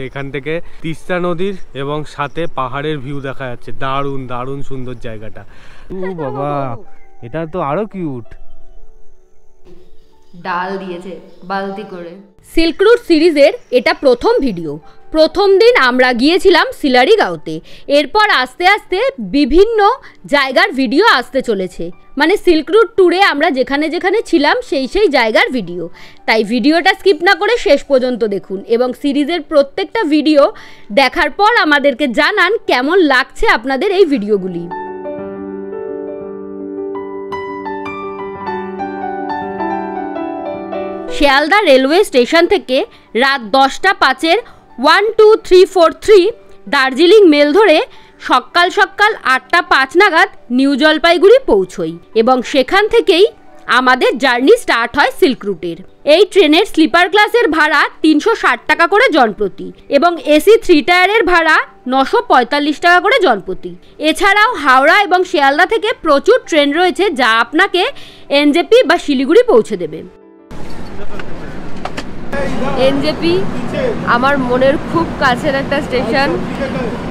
এখান থেকে তিস্তা নদীর এবং সাথে পাহাড়ের ভিউ দেখা যাচ্ছে। দারুণ দারুণ সুন্দর জায়গাটা। ও বাবা, এটা তো আরো কিউট। ডাল দিয়েছে বালতি করে। সিল্ক রুট সিরিজের এটা প্রথম ভিডিও। প্রথম দিন আমরা গিয়েছিলাম সিলারিগাঁওতে, এরপর আস্তে আস্তে বিভিন্ন জায়গার ভিডিও আসতে চলেছে। মানে সিল্ক রুট ট্যুরে আমরা যেখানে যেখানে ছিলাম সেই জায়গার ভিডিও। তাই ভিডিওটা স্কিপ না করে শেষ পর্যন্ত দেখুন এবং সিরিজের প্রত্যেকটা ভিডিও দেখার পর আমাদেরকে জানান কেমন লাগছে আপনাদের এই ভিডিওগুলি। শিয়ালদা রেলওয়ে স্টেশন থেকে রাত 10টা 5-এর 12343 দার্জিলিং মেল ধরে সকাল 8টা 5 নাগাদ নিউ জলপাইগুড়ি পৌঁছই এবং সেখান থেকেই আমাদের জার্নি স্টার্ট হয় সিল্ক রুটের। এই ট্রেনের স্লিপার ক্লাসের ভাড়া 360 টাকা করে জনপ্রতি এবং এসি 3 টায়ারের ভাড়া 945 টাকা করে জনপ্রতি। এছাড়াও হাওড়া এবং শিয়ালদা থেকে প্রচুর ট্রেন রয়েছে যা আপনাকে এনজেপি বা শিলিগুড়ি পৌঁছে দেবে। এনজেপি আমার মনের খুব কাছের একটা স্টেশন।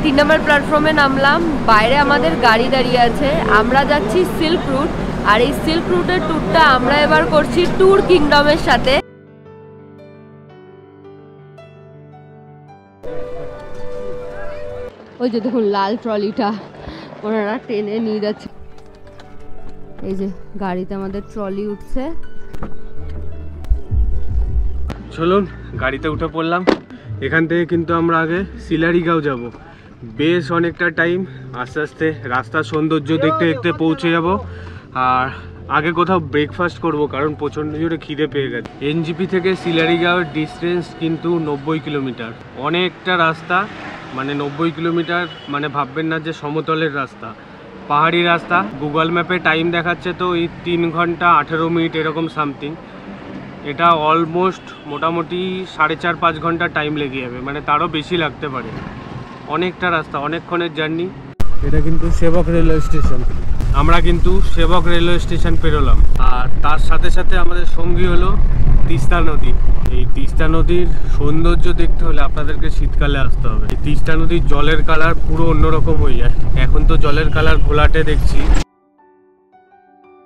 3 নম্বর প্ল্যাটফর্মে নামলাম, বাইরে আমাদের গাড়ি দাঁড়িয়ে আছে। আমরা যাচ্ছি সিল্ক রুট, আর এই সিল্ক রুটের ট্যুরটা আমরা এবার করছি ট্যুর কিংডমের সাথে। ওই যে দেখুন লাল ট্রলিটা ওনারা টেনে নিয়ে যাচ্ছে। এই যে গাড়িতে আমাদের ট্রলি উঠছে। চলুন গাড়িতে উঠে পড়লাম। এখান থেকে কিন্তু আমরা আগে সিলারিগাঁও যাব। বেশ অনেকটা টাইম, আস্তে আস্তে রাস্তার সৌন্দর্য দেখতে দেখতে পৌঁছে যাব। আর আগে কোথাও ব্রেকফাস্ট করব কারণ প্রচণ্ড জোরে খিদে পেয়ে গেছে। এনজেপি থেকে সিলারিগাঁওয়ের ডিস্টেন্স কিন্তু 90 কিলোমিটার। অনেকটা রাস্তা, মানে 90 কিলোমিটার মানে ভাববেন না যে সমতলের রাস্তা, পাহাড়ি রাস্তা। গুগল ম্যাপে টাইম দেখাচ্ছে তো এই 3 ঘন্টা 18 মিনিট এরকম সামথিং। এটা অলমোস্ট মোটামুটি 4.5-5 ঘন্টা টাইম লেগে যাবে, মানে তারও বেশি লাগতে পারে। অনেকটা রাস্তা, অনেকক্ষণের জার্নি। এটা কিন্তু সেবক রেলওয়ে স্টেশন। আমরা কিন্তু সেবক রেলওয়ে স্টেশন পেরোলাম। আর তার সাথে সাথে আমাদের সঙ্গী হলো তিস্তা নদী। এই তিস্তা নদীর সৌন্দর্য দেখতে হলে আপনাদেরকে শীতকালে আসতে হবে। এই তিস্তা নদীর জলের কালার পুরো অন্যরকম হয়ে যায়। এখন তো জলের কালার ঘোলাটে দেখছি।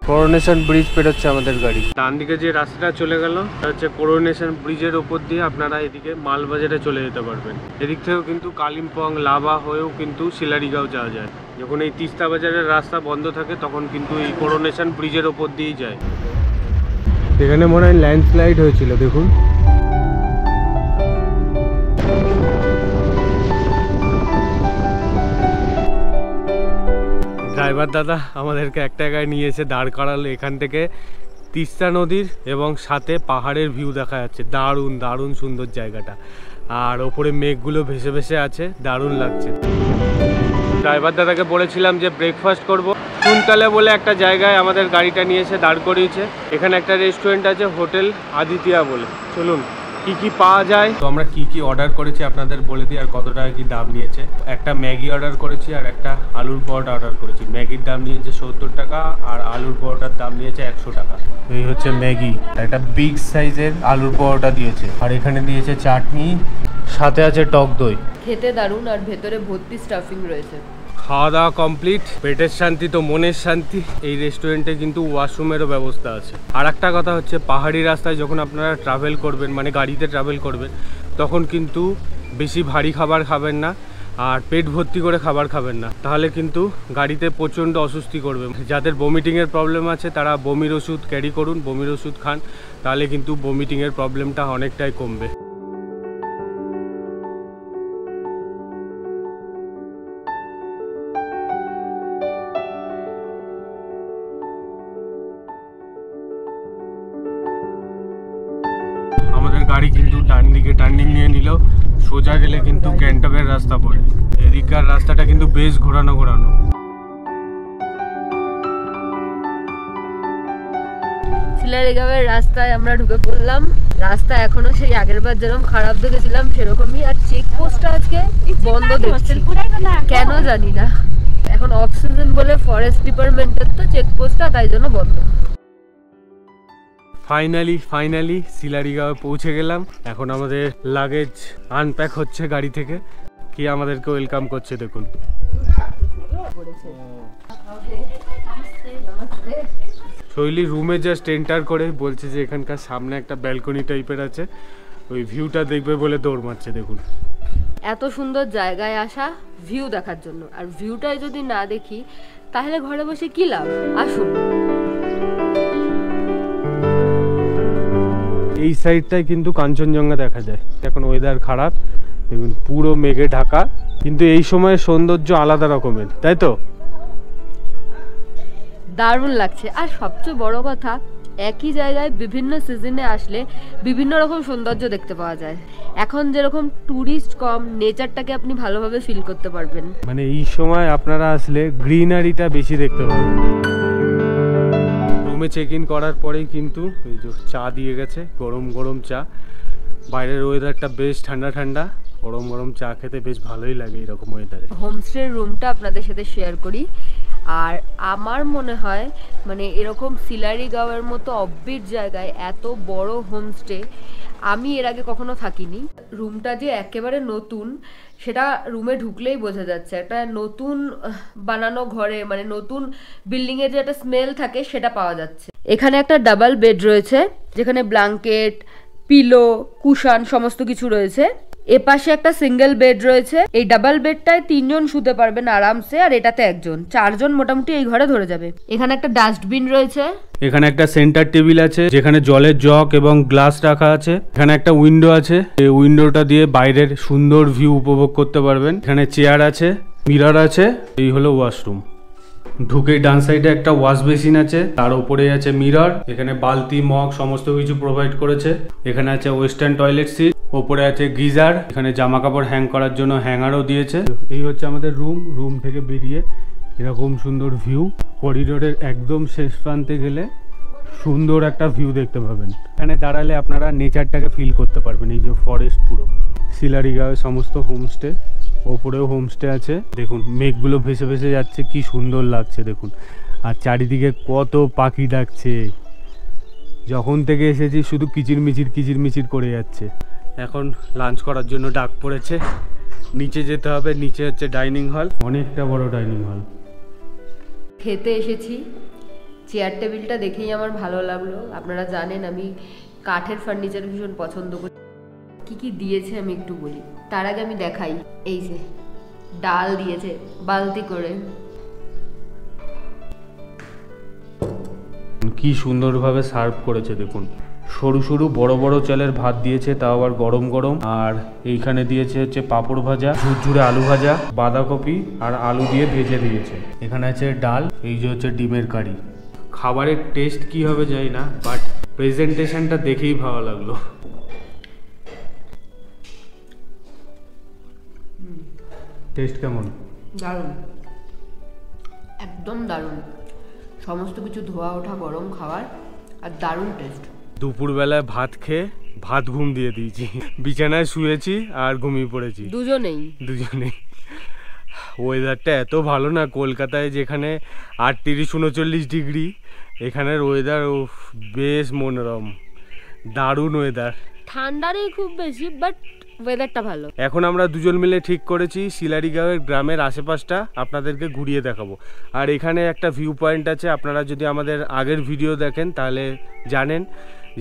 করোনেশন ব্রিজ পেরোচ্ছে আমাদের গাড়ি। ডান দিকে যে রাস্তাটা চলে গেল হচ্ছে করোনেশন ব্রিজের ওপর দিয়ে আপনারা এদিকে মালবাজারে চলে যেতে পারবেন। এদিক থেকেও কিন্তু কালিম্পং লাভা হয়েও কিন্তু সিলারিগাঁও যাওয়া যায়। যখন এই তিস্তা বাজারের রাস্তা বন্ধ থাকে তখন কিন্তু এই করোনেশন ব্রিজের ওপর দিয়েই যায়। এখানে মনে হয় ল্যান্ডস্লাইড হয়েছিল, দেখুন। ড্রাইভার দাদা আমাদেরকে একটা জায়গায় নিয়ে এসে দাঁড় করালো। এখান থেকে তিস্তা নদীর এবং সাথে পাহাড়ের ভিউ দেখা যাচ্ছে। দারুণ দারুণ সুন্দর জায়গাটা। আর ওপরে মেঘগুলো ভেসে ভেসে আছে, দারুণ লাগছে। ড্রাইভার দাদাকে বলেছিলাম যে ব্রেকফাস্ট করব। কুন্তলে বলে একটা জায়গায় আমাদের গাড়িটা নিয়ে এসে দাঁড় করিয়েছে। এখানে একটা রেস্টুরেন্ট আছে, হোটেল আদিতিয়া বলে। চলুন কি কি পাওয়া যায়, তো আমরা কি কি অর্ডার করেছি আপনাদের বলে দিই আর কত টাকা কি দাম নিয়েছে। একটা ম্যাগি অর্ডার করেছি আর একটা আলুর পরোটা অর্ডার করেছি। ম্যাগির দাম নিয়েছে 70 টাকা আর আলুর পরোটার দাম নিয়েছে 100 টাকা। এই হচ্ছে ম্যাগি, একটা বিগ সাইজের আলুর পরোটা দিয়েছে। আর এখানে দিয়েছে চাটনি, সাথে আছে টক দই। খেতে দারুণ, আর ভেতরে ভর্তি স্টাফিং রয়েছে। খাওয়া দাওয়া কমপ্লিট। পেটের শান্তি তো মনের শান্তি। এই রেস্টুরেন্টে কিন্তু ওয়াশরুমেরও ব্যবস্থা আছে। আর একটা কথা হচ্ছে, পাহাড়ি রাস্তায় যখন আপনারা ট্রাভেল করবেন, মানে গাড়িতে ট্রাভেল করবেন, তখন কিন্তু বেশি ভারী খাবার খাবেন না আর পেট ভর্তি করে খাবার খাবেন না, তাহলে কিন্তু গাড়িতে প্রচণ্ড অস্বস্তি করবে। যাদের ভমিটিংয়ের প্রবলেম আছে তারা বমির ওষুধ ক্যারি করুন, বমির ওষুধ খান, তাহলে কিন্তু ভমিটিংয়ের প্রবলেমটা অনেকটাই কমবে। আমাদের গাড়ি কিন্তু ডান দিকে টার্নিং নিয়ে নিল। সোজা গেলে কিন্তু গ্যাংটকের রাস্তা পড়ে। এদিককার রাস্তাটা কিন্তু বেশ ঘোরানো ঘোরানো। সিলারিগাঁওয়ের রাস্তায় আমরা ঢুকে পড়লাম। রাস্তা এখনো সেই আগের বার যেরকম খারাপ দেখেছিলাম সেরকমই। আর চেকপোস্টটা আজকে বন্ধ দেখছি, কেন জানি না। এখন অফ সিজন বলে ফরেস্ট ডিপার্টমেন্টের তো চেকপোস্টটা, তাই জন্য বন্ধ। ফাইনালি সিলারিগাঁও পৌঁছে গেলাম। এখন আমাদের লাগেজ আনপ্যাক হচ্ছে গাড়ি থেকে। কি আমাদেরকে ওয়েলকাম করছে দেখুন। শৈলী রুমে জাস্ট এন্টার করে বলছে যে এখানকার সামনে একটা ব্যালকনি টাইপের আছে, ওই ভিউটা দেখবে বলে দৌড় মারছে দেখুন। এত সুন্দর জায়গায় আসা ভিউ দেখার জন্য, আর ভিউটাই যদি না দেখি তাহলে ঘরে বসে কি লাভ। আসুন। এই সাইডটায় কিন্তু কাঞ্চনজঙ্ঘা দেখা যায়। এখন ওয়েদার খারাপ, দেখুন পুরো মেঘে ঢাকা, কিন্তু এই সময় সৌন্দর্য আলাদা রকমের, তাই তো? দারুণ লাগছে। আর সবচেয়ে বড় কথা, একই জায়গায় বিভিন্ন সিজনে আসলে বিভিন্ন রকম সৌন্দর্য দেখতে পাওয়া যায়। এখন যেরকম টুরিস্ট কম, নেচারটাকে আপনি ভালোভাবে ফিল করতে পারবেন। মানে এই সময় আপনারা আসলে গ্রিনারিটা বেশি দেখতে পাবেন। রুমে চেক ইন করার পরেই কিন্তু এই যে চা দিয়ে গেছে, গরম গরম চা। বাইরের ওয়েদারটা বেশ ঠান্ডা ঠান্ডা, গরম গরম চা খেতে বেশ ভালোই লাগে এরকম ওয়েদারে। হোমস্টের রুমটা আপনাদের সাথে শেয়ার করি। আর আমার মনে হয় মানে এরকম সিলারিগাঁওয়ের মতো অফবিট জায়গায় এত বড় হোমস্টে আমি এর আগে কখনো থাকিনি। রুমটা যে একেবারে নতুন সেটা রুমে ঢুকলেই বোঝা যাচ্ছে। একটা নতুন বানানো ঘরে, মানে নতুন বিল্ডিংয়ে যে একটা স্মেল থাকে সেটা পাওয়া যাচ্ছে। এখানে একটা ডাবল বেড রয়েছে যেখানে ব্ল্যাঙ্কেট, পিলো, কুশন সমস্ত কিছু রয়েছে। এপাশে একটা সিঙ্গেল বেড রয়েছে। এই ডাবল বেডটায় 3 জন শুতে পারবেন আরামসে, আর এটাতে 1 জন, 4 জন মোটামুটি এই ঘরে ধরে যাবে। এখানে একটা ডাস্টবিন রয়েছে। এখানে একটা সেন্টার টেবিল আছে যেখানে জলের জগ এবং গ্লাস রাখা আছে। এখানে একটা উইন্ডো আছে, এই উইন্ডোটা দিয়ে বাইরের সুন্দর ভিউ উপভোগ করতে পারবেন। এখানে চেয়ার আছে, মিরর আছে। এই হলো ওয়াশরুম। ঢুকেই ডান সাইডে একটা ওয়াশ বেসিন আছে, তার উপরে আছে মিরর। এখানে বালতি, মগ সমস্ত কিছু প্রোভাইড করেছে। এখানে আছে ওয়েস্টার্ন টয়লেট সিট, ওপরে আছে গিজার। এখানে জামা কাপড় হ্যাং করার জন্য হ্যাঙ্গারও দিয়েছে। এই হচ্ছে আমাদের রুম থেকে বেরিয়ে এরকম সুন্দর ভিউ। করিডোরের একদম শেষ প্রান্তে গেলে সুন্দর একটা ভিউ দেখতে পাবেন। এখানে দাঁড়ালে আপনারা নেচারটাকে ফিল করতে পারবেন। এই যে ফরেস্ট পুরো। সিলারিগাঁওয়ের সমস্ত হোমস্টে, ওপরেও হোমস্টে আছে। দেখুন মেঘগুলো ভেসে ভেসে যাচ্ছে, কি সুন্দর লাগছে দেখুন। আর চারিদিকে কত পাখি ডাকছে। যখন থেকে এসেছি শুধু কিচিরমিচির করে যাচ্ছে। এখন লাঞ্চ করার জন্য ডাক পড়েছে, নিচে যেতে হবে। নিচে হচ্ছে ডাইনিং হল, অনেকটা বড় ডাইনিং হল। খেতে এসেছি। চেয়ার টেবিলটা দেখেই আমার ভালো লাগলো। আপনারা জানেন আমি কাঠের ফার্নিচার ভীষণ পছন্দ করি। কি কি দিয়েছে আমি একটু বলি, তার আগে আমি দেখাই। এই যে ডাল দিয়েছে বালতি করে, কি সুন্দরভাবে সার্ভ করেছে দেখুন। সরু সরু বড় বড় চালের ভাত দিয়েছে, তাও আবার গরম গরম। আর এইখানে দিয়েছে হচ্ছে পাঁপড় ভাজা, ঝুরঝুরে আলু ভাজা, বাঁধাকপি আর আলু দিয়ে ভেজে দিয়েছে। এখানে আছে ডাল, এই যে হচ্ছে ডিমের কারি। খাবারের টেস্ট কি হবে জানি না, বাট প্রেজেন্টেশনটা দেখেই ভালো লাগলো। টেস্ট কেমন? দারুণ, একদম দারুণ। সমস্ত কিছু ধোয়া ওঠা গরম খাবার আর দারুণ টেস্ট। দুপুরবেলায় ভাত খেয়ে ভাত ঘুম দিয়ে দিয়েছি, বিছানায় শুয়েছি আর ঘুমিয়ে পড়েছি দুজনেই। ওয়েদারটা এত ভালো না, কলকাতায় যেখানে 38-39 ডিগ্রি, এখানের ওয়েদার বেশ মনোরম, দারুণ ওয়েদার। ঠান্ডা নেই খুব বেশি, বাট ওয়েদারটা ভালো। এখন আমরা দুজন মিলে ঠিক করেছি সিলারিগাঁওয়ের গ্রামের আশেপাশটা আপনাদেরকে ঘুরিয়ে দেখাবো। আর এখানে একটা ভিউ পয়েন্ট আছে, আপনারা যদি আমাদের আগের ভিডিও দেখেন তাহলে জানেন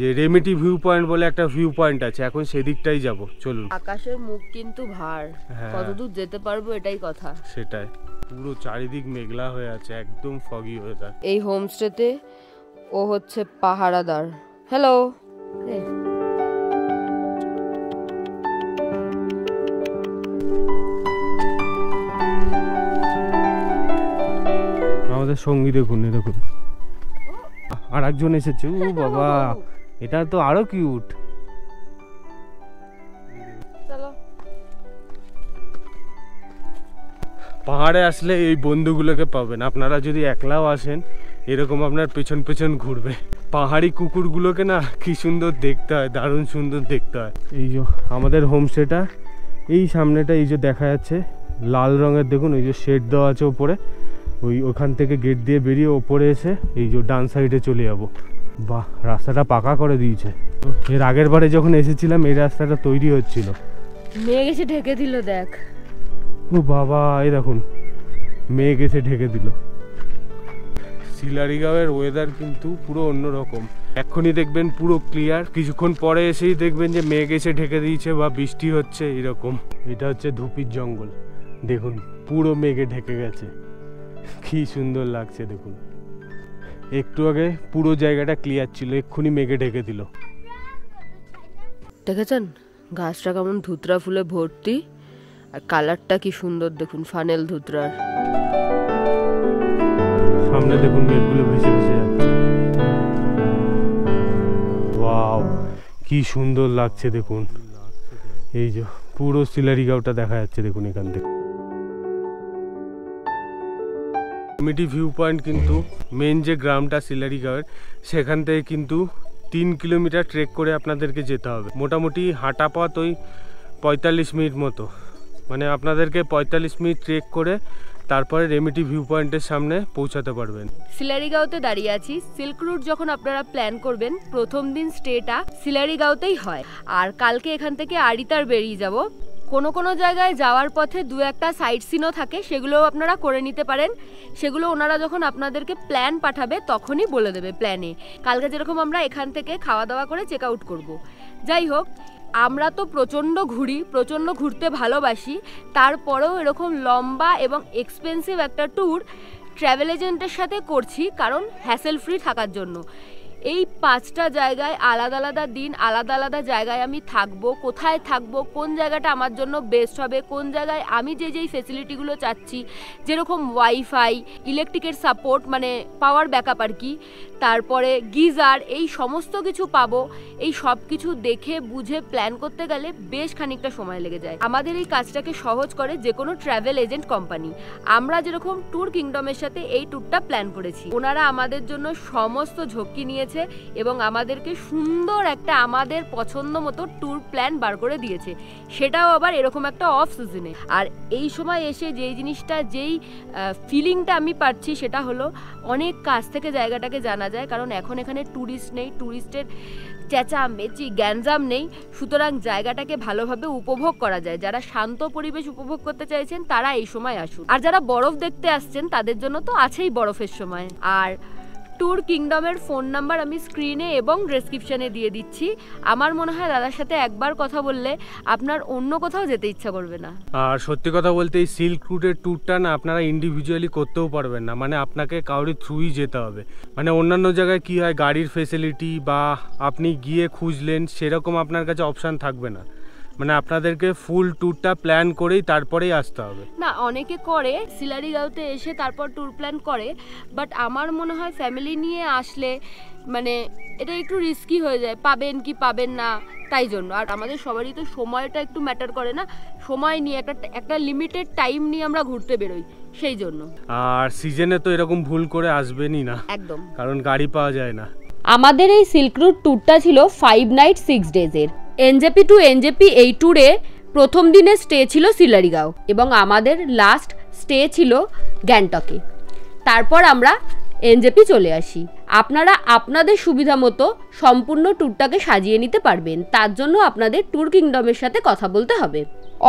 যে রেমিটি ভিউ পয়েন্ট বলে একটা ভিউ পয়েন্ট আছে। এখন সেদিকটাই যাব, চলুন। আকাশের মুখ কিন্তু ভার, কতদূর যেতে পারবো এটাই কথা। সেটাই, পুরো চারিদিক মেঘলা হয়ে আছে, একদম ফগি ওয়েদার। এই হোমস্টেতে ও হচ্ছে পাহারাদার। হ্যালো। আমাদের সঙ্গী দেখুন, দেখুন আর একজন এসেছে। ও বাবা, এটা তো আরো কিউট। পাহাড়ে আসলে এই বন্ধুগুলোকে পাবেন। আপনারা যদি একলাও আসেন, এরকম আপনার পেছন পেছন ঘুরবে। পাহাড়ি কুকুরগুলোকে না কি সুন্দর দেখতে হয়, দারুণ সুন্দর দেখতে হয়। এই যে আমাদের হোমস্টেটা, এই সামনেটা এই যে দেখা যাচ্ছে লাল রঙের, দেখুন এই যে শেড দেওয়া আছে ওপরে। ওখান থেকে গেট দিয়ে বেরিয়ে ওপরে এসে এই যে ডান সাইডে চলে যাব। বাহ, রাস্তাটা পাকা করে দিয়েছে। এর আগের বারে যখন এসেছিলাম এই রাস্তাটা তৈরি হচ্ছিল। মেঘ এসে ঢেকে দিল, দেখ। ও বাবা, এই দেখুন মেঘ এসে ঢেকে দিল। শিলারিগাঁওয়ের ওয়েদার কিন্তু পুরো অন্যরকম। এখনই দেখবেন পুরো ক্লিয়ার, কিছুক্ষণ পরে এসেই দেখবেন যে মেঘ এসে ঢেকে দিয়েছে বা বৃষ্টি হচ্ছে এরকম। এটা হচ্ছে ধুপির জঙ্গল, দেখুন পুরো মেঘে ঢেকে গেছে, কি সুন্দর লাগছে দেখুন। একটু আগে পুরো জায়গাটা ক্লিয়ার ছিল, এক্ষুনি মেঘে ঢেকে দিল। দেখেছেন গাছটা কেমন ধুতরা ফুলে ভর্তি, আর কালারটা কি সুন্দর দেখুন, ফানেল ধুতরার। সামনে দেখুন মেঘগুলো ভেসে ভেসে যাচ্ছে। ওয়াও, কি সুন্দর লাগছে দেখুন। এই যে পুরো শিলারিগাঁওটা দেখা যাচ্ছে দেখুন এখান থেকে। রেমিটি ভিউ পয়েন্ট কিন্তু মেন যে গ্রামটা শিলারিগাঁওয়ের, সেখান থেকে কিন্তু 3 কিলোমিটার ট্রেক করে আপনাদেরকে যেতে হবে। মোটামুটি হাঁটা পথ ওই 45 মিনিট মতো, মানে আপনাদেরকে 45 মিনিট ট্রেক করে তারপরে রেমিটি ভিউ পয়েন্টের সামনে পৌঁছাতে পারবেন। শিলারিগাঁওতে দাঁড়িয়ে আছি। সিল্ক রুট যখন আপনারা প্ল্যান করবেন, প্রথম দিন স্টেটা শিলারিগাঁওতেই হয়, আর কালকে এখান থেকে আড়িতার বেরিয়ে যাব। কোনো কোনো জায়গায় যাওয়ার পথে দু একটা সাইট সিনও থাকে, সেগুলোও আপনারা করে নিতে পারেন। সেগুলো ওনারা যখন আপনাদেরকে প্ল্যান পাঠাবে তখনই বলে দেবে প্ল্যানে। কালকে যেরকম আমরা এখান থেকে খাওয়া দাওয়া করে চেক আউট করবো। যাই হোক, আমরা তো প্রচণ্ড ঘুরি, প্রচণ্ড ঘুরতে ভালোবাসি, তারপরেও এরকম লম্বা এবং এক্সপেন্সিভ একটা ট্যুর ট্রাভেল এজেন্টের সাথে করছি, কারণ হ্যাসেল ফ্রি থাকার জন্য। এই 5টা জায়গায় আলাদা আলাদা দিন, আলাদা আলাদা জায়গায় আমি থাকবো। কোথায় থাকবো, কোন জায়গাটা আমার জন্য বেস্ট হবে, কোন জায়গায় আমি যেই ফেসিলিটিগুলো চাচ্ছি, যেরকম ওয়াইফাই, ইলেকট্রিকের সাপোর্ট মানে পাওয়ার ব্যাকআপ আর কি, তারপরে গিজার, এই সমস্ত কিছু পাবো। এই সব কিছু দেখে বুঝে প্ল্যান করতে গেলে বেশ খানিকটা সময় লেগে যায়। আমাদের এই কাজটাকে সহজ করে যে কোনো ট্রাভেল এজেন্ট কোম্পানি। আমরা যেরকম ট্যুর কিংডমের সাথে এই ট্যুরটা প্ল্যান করেছি, ওনারা আমাদের জন্য সমস্ত ঝক্কি নিয়েছে এবং আমাদেরকে সুন্দর একটা আমাদের পছন্দ মতো ট্যুর প্ল্যান বার করে দিয়েছে, সেটাও আবার এরকম একটা অফ সিজনে। আর এই সময় এসে যেই জিনিসটা, যেই ফিলিংটা আমি পাচ্ছি, সেটা হলো অনেক কাছ থেকে জায়গাটাকে জানা যায়, কারণ এখন এখানে ট্যুরিস্ট নেই, ট্যুরিস্টের চেঁচা মেচি গ্যাঞ্জাম নেই, সুতরাং জায়গাটাকে ভালোভাবে উপভোগ করা যায়। যারা শান্ত পরিবেশ উপভোগ করতে চাইছেন তারা এই সময় আসুন, আর যারা বরফ দেখতে আসছেন তাদের জন্য তো আছেই বরফের সময়। আর ট্যুর কিংডমের ফোন নাম্বার আমি স্ক্রিনে এবং ডেসক্রিপশনে দিয়ে দিচ্ছি। আমার মনে হয় দাদার সাথে একবার কথা বললে আপনার অন্য কোথাও যেতে ইচ্ছা করবে না। আর সত্যি কথা বলতে এই সিল্ক রুটের ট্যুরটা না আপনারা ইন্ডিভিজুয়ালি করতেও পারবেন না, মানে আপনাকে কাউরি থ্রুই যেতে হবে। মানে অন্যান্য জায়গায় কি হয়, গাড়ির ফেসিলিটি বা আপনি গিয়ে খুঁজলেন সেরকম আপনার কাছে অপশান থাকবে না, মানে আপনাদেরকে ফুল ট্যুরটা প্ল্যান করেই তারপরেই আসতে হবে। না, অনেকে করে শিলারিগাঁওতে এসে তারপর ট্যুর প্ল্যান করে, বাট আমার মনে হয় ফ্যামিলি নিয়ে আসলে মানে এটা একটু রিস্কি হয়ে যায়, পাবেন কি পাবেন না, তাই জন্য। আর আমাদের সবারই তো সময়টা একটু ম্যাটার করে না, সময় নিয়ে একটা লিমিটেড টাইম নিয়ে আমরা ঘুরতে বেরোই, সেই জন্য। আর সিজনে তো এরকম ভুল করে আসবেনই না একদম, কারণ গাড়ি পাওয়া যায় না। আমাদের এই সিল্ক রুট ট্যুরটা ছিল 5 নাইট 6 ডেজের। এনজেপি টু এনজেপি এই ট্যুরে প্রথম দিনের স্টে ছিল শিলারিগাঁও এবং আমাদের লাস্ট স্টে ছিল গ্যাংটকে। তারপর আমরা এনজেপি চলে আসি। আপনারা আপনাদের সুবিধা মতো সম্পূর্ণ ট্যুরটাকে সাজিয়ে নিতে পারবেন, তার জন্য আপনাদের ট্যুর কিংডমের সাথে কথা বলতে হবে।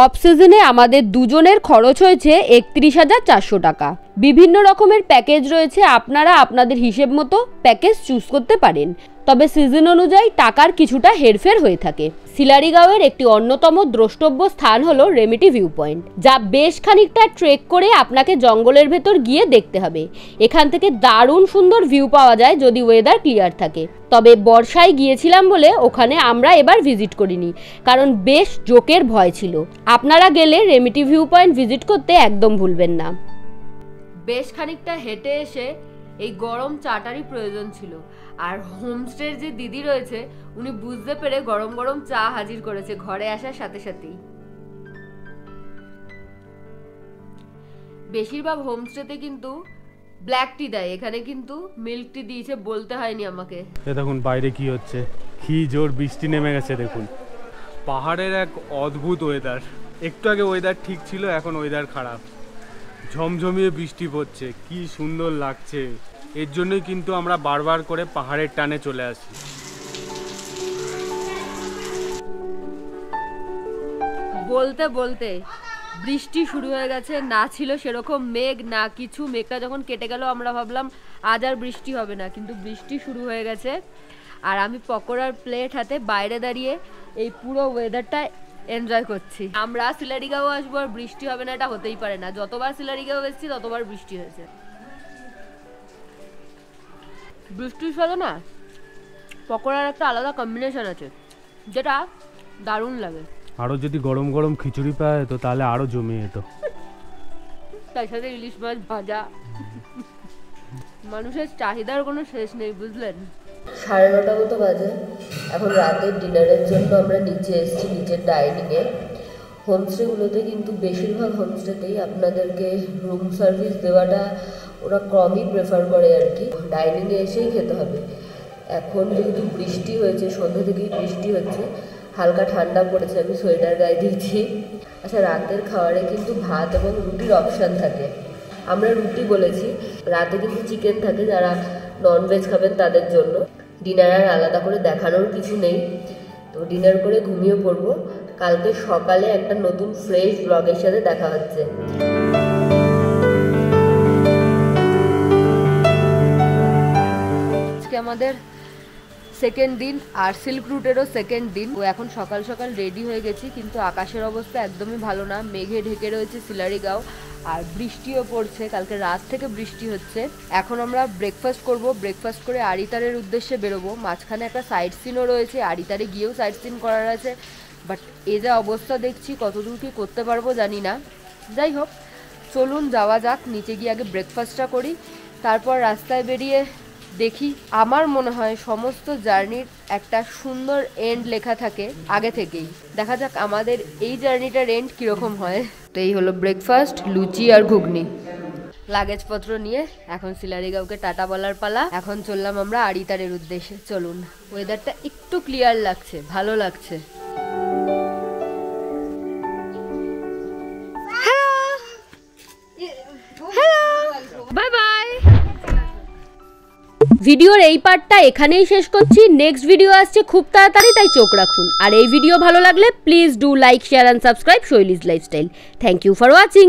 অফ সিজনে আমাদের দুজনের খরচ হয়েছে 31,400 টাকা। বিভিন্ন রকমের প্যাকেজ রয়েছে, আপনারা আপনাদের হিসেব মতো প্যাকেজ চুজ করতে পারেন, তবে সিজন অনুযায়ী টাকার কিছুটা হেরফের হয়ে থাকে। শিলারিগাঁওয়ের একটি অন্যতম দ্রষ্টব্য স্থান হলো রেমিটি ভিউ পয়েন্ট, যা বেশ খানিকটা ট্রেক করে আপনাকে জঙ্গলের ভেতর গিয়ে দেখতে হবে। এখান থেকে দারুণ সুন্দর ভিউ পাওয়া যায় যদি ওয়েদার ক্লিয়ার থাকে। তবে বর্ষায় গিয়েছিলাম বলে ওখানে আমরা এবার ভিজিট করিনি, কারণ বেশ জোকের ভয় ছিল। আপনারা গেলে রেমিটি ভিউ পয়েন্ট ভিজিট করতে একদম ভুলবেন না। বেশ খানিকটা হেঁটে এসে এই গরম চাটারই প্রয়োজন ছিল, আর হোমস্টের যে দিদি রয়েছে উনি বুঝতে পেরে গরম গরম চা হাজির করেছে ঘরে আসার সাথে সাথেই। বেশিরভাগ হোমস্টেতে কিন্তু ব্ল্যাক টি দেয়, এখানে কিন্তু মিল্ক টি দিয়েছে, বলতে হয়নি আমাকে। দেখুন বাইরে কি হচ্ছে, কি জোর বৃষ্টি নেমে গেছে দেখুন। পাহাড়ের এক অদ্ভুত ওয়েদার, একটু আগে ওয়েদার ঠিক ছিল, এখন ওয়েদার খারাপ, ঝমঝমিয়ে বৃষ্টি পড়ছে, কি সুন্দর লাগছে। এর জন্যই কিন্তু আমরা বারবার করে পাহাড়ের টানে চলে আসি। বলতে বলতে বৃষ্টি শুরু হয়ে গেছে, না ছিল সেরকম মেঘ না কিছু। মেঘটা যখন কেটে গেল আমরা ভাবলাম আজ আর বৃষ্টি হবে না, কিন্তু বৃষ্টি শুরু হয়ে গেছে। আর আমি পকোড়ার প্লেট হাতে বাইরে দাঁড়িয়ে এই পুরো ওয়েদারটা এনজয় করছি। আমরা সিলারিগাঁও আসবো আর বৃষ্টি হবে না এটা হতেই পারে না। যতবার সিলারিগাঁও এসেছি ততবার বৃষ্টি হয়েছে। বৃষ্টির সাথে না পকোড়ার একটা আলাদা কম্বিনেশন আছে যেটা দারুণ লাগে। আরো যদি গরম গরম খিচুড়ি পাওয়া যেত তাহলে আরো জমে যেত, তার সাথে ইলিশ মাছ ভাজা। মানুষের চাহিদার কোনো শেষ নেই, বুঝলেন। 9:30 মতো বাজে। এখন রাতের ডিনারের জন্য আমরা নিচে এসেছি, নিচের ডাইনিংয়ে। হোমস্টেগুলোতে কিন্তু বেশিরভাগ হোমস্টেতেই আপনাদেরকে রুম সার্ভিস দেওয়াটা ওরা কমই প্রেফার করে আর কি, ডাইনিংয়ে এসেই খেতে হবে। এখন যেহেতু বৃষ্টি হয়েছে, সন্ধ্যা থেকেই বৃষ্টি হচ্ছে, হালকা ঠান্ডা পড়েছে, আমি সোয়েটার গায়ে দিয়েছি। আচ্ছা, রাতের খাবারে কিন্তু ভাত এবং রুটির অপশান থাকে। আমরা রুটি বলেছি, রাতে কিন্তু চিকেন থাকে, যারা ননভেজ খাবেন তাদের জন্য। ডিনার আর আলাদা করে দেখানোর কিছু নেই, তো ডিনার করে ঘুমিয়ে পড়বো। কালকে সকালে একটা নতুন ফ্রেশ ব্লগের সাথে দেখা হচ্ছে। আজকে আমাদের সেকেন্ড দিন আর সিল্ক রুটেরও সেকেন্ড দিন। ও এখন সকাল সকাল রেডি হয়ে গেছি, কিন্তু আকাশের অবস্থা একদমই ভালো না। মেঘে ঢেকে রয়েছে সিলারিগাঁও আর বৃষ্টিও পড়ছে, কালকে রাত থেকে বৃষ্টি হচ্ছে। এখন আমরা ব্রেকফাস্ট করব, ব্রেকফাস্ট করে আড়িতারের উদ্দেশ্যে বেরোবো। মাঝখানে একটা সাইট সিনও রয়েছে, আড়িতারে গিয়েও সাইট সিন করার আছে, বাট এ যা অবস্থা দেখছি কতদূর কি করতে পারবো জানি না। যাই হোক, চলুন যাওয়া যাক। নিচে গিয়ে আগে ব্রেকফাস্টটা করি, তারপর রাস্তায় বেরিয়ে দেখি। আমার মনে হয় সমস্ত জার্নির একটা সুন্দর এন্ড লেখা থাকে আগে থেকেই। দেখা যাক আমাদের এই জার্নিটার এন্ড কিরকম হয়। তো এই হলো ব্রেকফাস্ট, লুচি আর ঘুগনি। লাগেজপত্র নিয়ে এখন সিলারিগাঁওকে টাটা বলার পালা। এখন চললাম আমরা আড়িতারের উদ্দেশ্যে। চলুন, ওয়েদারটা একটু ক্লিয়ার লাগছে, ভালো লাগছে। Bye bye. ভিডিওর এই পার্টটা এখানেই শেষ করছি। নেক্সট ভিডিও আসছে খুব তাড়াতাড়ি, তাই চোখ রাখুন। আর এই ভিডিও ভালো লাগলে please do like, share and subscribe শৈলীজ lifestyle. Thank you for watching.